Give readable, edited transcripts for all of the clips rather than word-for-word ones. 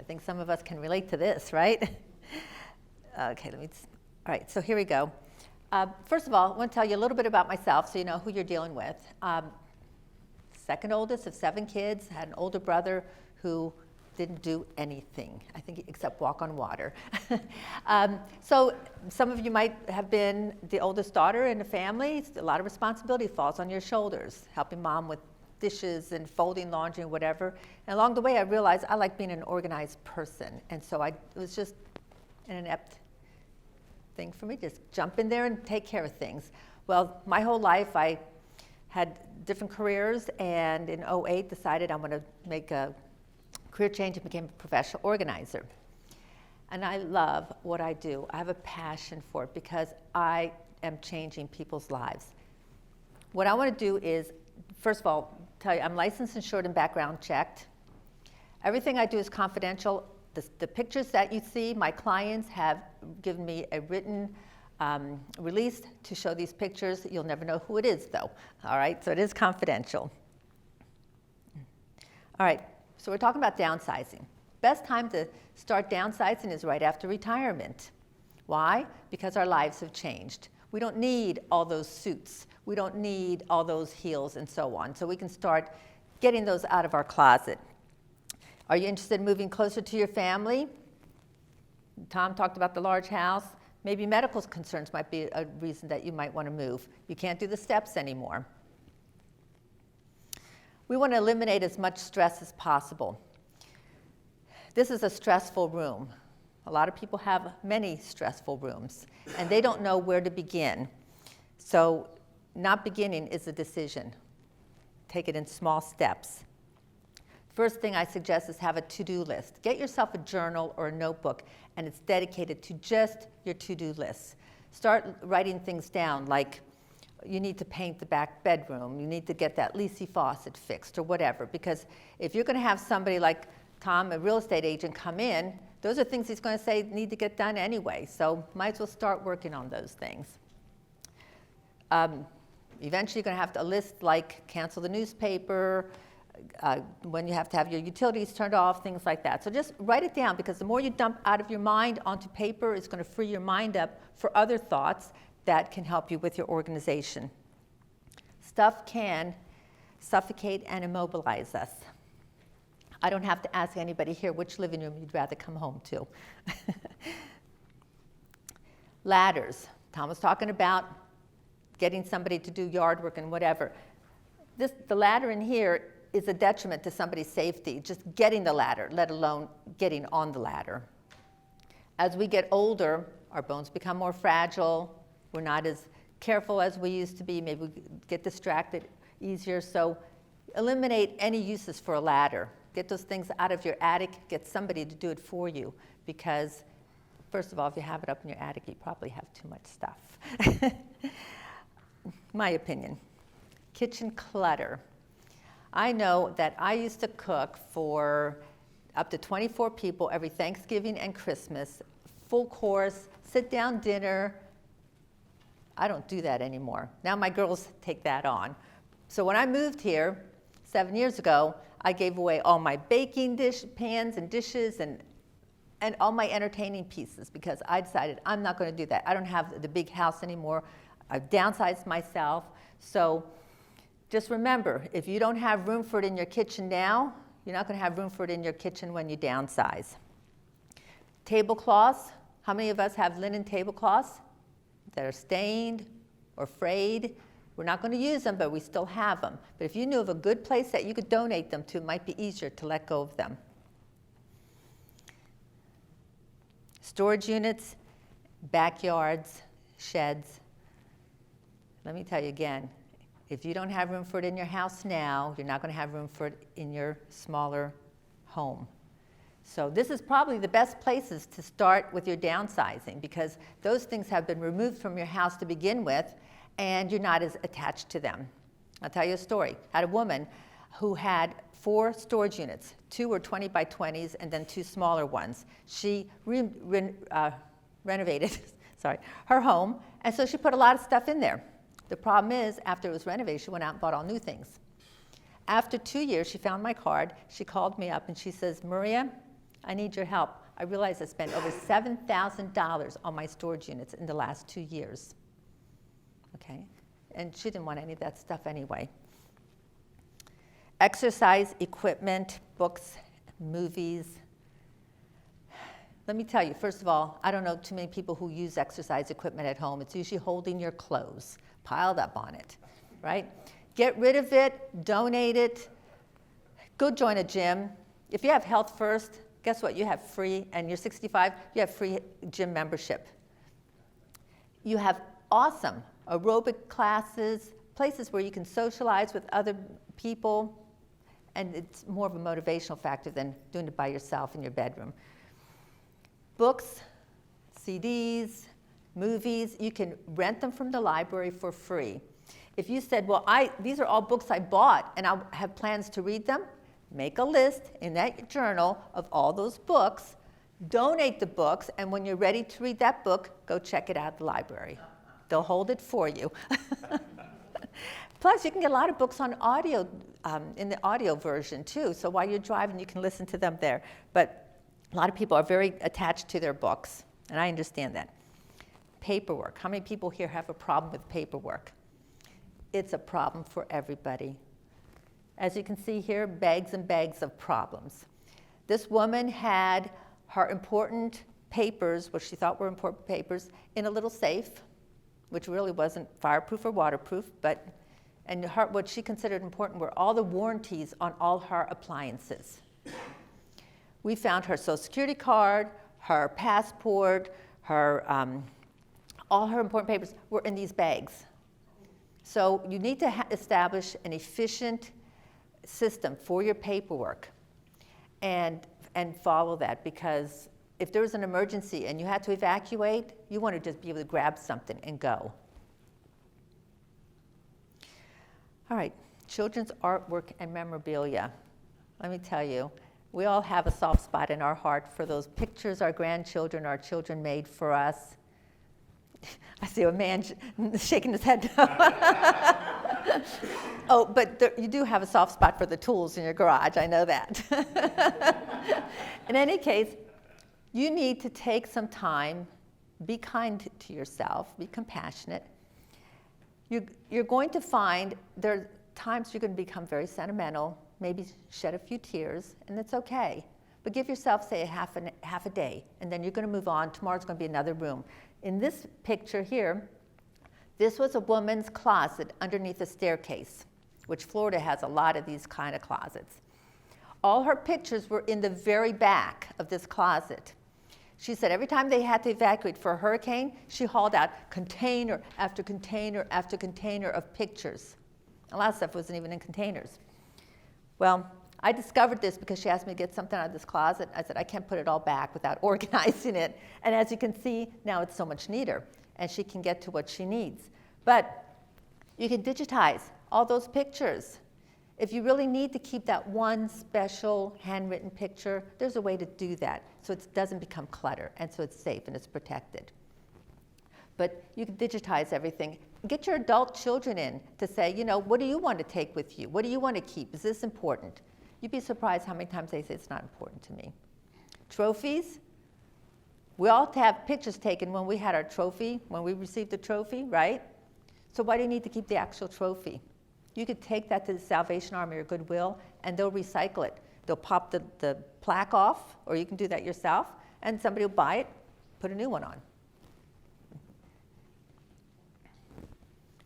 I think some of us can relate to this, right? Okay, all right, so here we go. First of all, I want to tell you a little bit about myself so you know who you're dealing with. Second oldest of 7 kids, had an older brother who didn't do anything, I think, except walk on water. So some of you might have been the oldest daughter in the family. A lot of responsibility falls on your shoulders, helping mom with dishes and folding laundry and whatever. And along the way, I realized I like being an organized person. And so it was just an inept thing for me, just jump in there and take care of things. Well, my whole life, I had different careers, and in 2008 decided I'm going to make a career change and became a professional organizer. And I love what I do. I have a passion for it because I am changing people's lives. What I want to do is, first of all, tell you I'm licensed, insured, and background checked. Everything I do is confidential. The pictures that you see, my clients have given me a written release to show these pictures. You'll never know who it is, though. All right, so it is confidential. All right. So we're talking about downsizing. Best time to start downsizing is right after retirement. Why? Because our lives have changed. We don't need all those suits. We don't need all those heels and so on. So we can start getting those out of our closet. Are you interested in moving closer to your family? Tom talked about the large house. Maybe medical concerns might be a reason that you might want to move. You can't do the steps anymore. We want to eliminate as much stress as possible. This is a stressful room. A lot of people have many stressful rooms, and they don't know where to begin. So not beginning is a decision. Take it in small steps. First thing I suggest is have a to-do list. Get yourself a journal or a notebook, and it's dedicated to just your to-do lists. Start writing things down, like you need to paint the back bedroom, you need to get that leaky faucet fixed or whatever, because if you're going to have somebody like Tom, a real estate agent, come in, those are things he's going to say need to get done anyway, so might as well start working on those things. Eventually you're going to have a list like cancel the newspaper, when you have to have your utilities turned off, things like that. So just write it down, because the more you dump out of your mind onto paper, it's going to free your mind up for other thoughts that can help you with your organization. Stuff can suffocate and immobilize us. I don't have to ask anybody here which living room you'd rather come home to. Ladders. Tom was talking about getting somebody to do yard work and whatever. The ladder in here is a detriment to somebody's safety, just getting the ladder, let alone getting on the ladder. As we get older, our bones become more fragile. We're not as careful as we used to be. Maybe we get distracted easier. So eliminate any uses for a ladder. Get those things out of your attic. Get somebody to do it for you. Because, first of all, if you have it up in your attic, you probably have too much stuff. My opinion. Kitchen clutter. I know that I used to cook for up to 24 people every Thanksgiving and Christmas. Full course, sit-down dinner. I don't do that anymore. Now my girls take that on. So when I moved here 7 years ago, I gave away all my baking pans and dishes and all my entertaining pieces, because I decided I'm not going to do that. I don't have the big house anymore. I've downsized myself. So just remember, if you don't have room for it in your kitchen now, you're not going to have room for it in your kitchen when you downsize. Tablecloths. How many of us have linen tablecloths that are stained or frayed? We're not going to use them, but we still have them. But if you knew of a good place that you could donate them to, it might be easier to let go of them. Storage units, backyards, sheds. Let me tell you again, if you don't have room for it in your house now, you're not going to have room for it in your smaller home. So this is probably the best places to start with your downsizing, because those things have been removed from your house to begin with, and you're not as attached to them. I'll tell you a story. I had a woman who had 4 storage units. 2 were 20 by 20s and then 2 smaller ones. She renovated her home, and so she put a lot of stuff in there. The problem is, after it was renovated, she went out and bought all new things. After 2 years, she found my card. She called me up and she says, Maria, I need your help. I realize I spent over $7,000 on my storage units in the last 2 years. Okay? And she didn't want any of that stuff anyway. Exercise equipment, books, movies. Let me tell you, first of all, I don't know too many people who use exercise equipment at home. It's usually holding your clothes, piled up on it, right? Get rid of it, donate it, go join a gym. If you have Health First, guess what? You have free, and you're 65, you have free gym membership. You have awesome aerobic classes, places where you can socialize with other people, and it's more of a motivational factor than doing it by yourself in your bedroom. Books, CDs, movies, you can rent them from the library for free. If you said, well, these are all books I bought and I have plans to read them, make a list in that journal of all those books, donate the books, and when you're ready to read that book, go check it out at the library. They'll hold it for you. Plus, you can get a lot of books on audio, in the audio version too, so while you're driving, you can listen to them there. But a lot of people are very attached to their books, and I understand that. Paperwork. How many people here have a problem with paperwork? It's a problem for everybody. As you can see here, bags and bags of problems. This woman had her important papers, what she thought were important papers, in a little safe, which really wasn't fireproof or waterproof, and what she considered important were all the warranties on all her appliances. We found her Social Security card, her passport, all her important papers were in these bags. So you need to establish an efficient system for your paperwork and follow that, because if there was an emergency and you had to evacuate, you want to just be able to grab something and go. All right, children's artwork and memorabilia. Let me tell you, we all have a soft spot in our heart for those pictures our grandchildren, our children made for us. I see a man shaking his head. Oh, but you do have a soft spot for the tools in your garage, I know that. In any case, you need to take some time, be kind to yourself, be compassionate. You're going to find there are times you're going to become very sentimental, maybe shed a few tears, and it's okay. But give yourself, say, half a day, and then you're going to move on. Tomorrow's going to be another room. In this picture here, this was a woman's closet underneath a staircase, which Florida has a lot of these kind of closets. All her pictures were in the very back of this closet. She said every time they had to evacuate for a hurricane, she hauled out container after container after container of pictures. A lot of stuff wasn't even in containers. Well, I discovered this because she asked me to get something out of this closet. I said, I can't put it all back without organizing it. And as you can see, now it's so much neater, and she can get to what she needs. But you can digitize all those pictures. If you really need to keep that one special handwritten picture, there's a way to do that so it doesn't become clutter, and so it's safe and it's protected. But you can digitize everything. Get your adult children in to say, you know, what do you want to take with you? What do you want to keep? Is this important? You'd be surprised how many times they say it's not important to me. Trophies. We all have pictures taken when we had our trophy, when we received the trophy, right? So why do you need to keep the actual trophy? You could take that to the Salvation Army or Goodwill, and they'll recycle it. They'll pop the plaque off, or you can do that yourself, and somebody will buy it, put a new one on.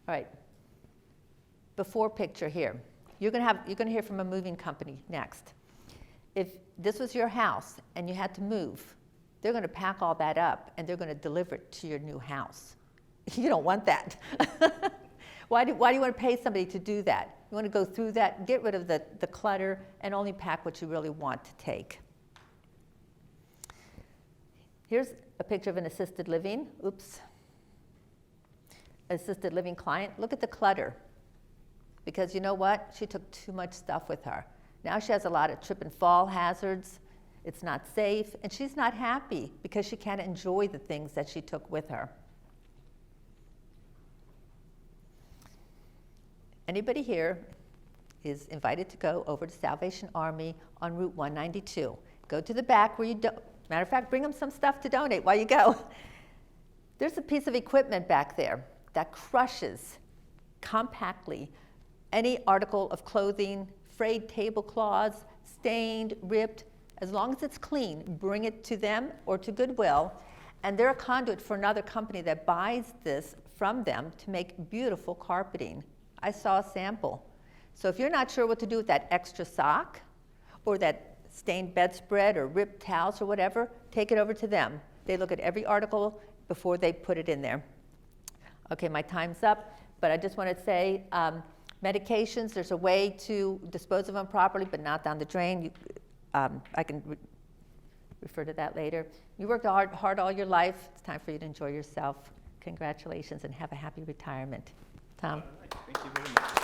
All right, before picture here. You're going to hear from a moving company next. If this was your house and you had to move, they're going to pack all that up and they're going to deliver it to your new house. You don't want that. Why do you want to pay somebody to do that? You want to go through that, get rid of the clutter, and only pack what you really want to take. Here's a picture of an assisted living. Oops. Assisted living client. Look at the clutter. Because you know what? She took too much stuff with her. Now she has a lot of trip and fall hazards. It's not safe, and she's not happy because she can't enjoy the things that she took with her. Anybody here is invited to go over to Salvation Army on Route 192. Go to the back where you don't, matter of fact, bring them some stuff to donate while you go. There's a piece of equipment back there that crushes compactly any article of clothing, frayed tablecloths, stained, ripped. As long as it's clean, bring it to them or to Goodwill, and they're a conduit for another company that buys this from them to make beautiful carpeting. I saw a sample. So if you're not sure what to do with that extra sock or that stained bedspread or ripped towels or whatever, take it over to them. They look at every article before they put it in there. Okay, my time's up, but I just want to say, medications, there's a way to dispose of them properly, but not down the drain. I can refer to that later. You worked hard all your life. It's time for you to enjoy yourself. Congratulations and have a happy retirement. Tom? Thank you very much.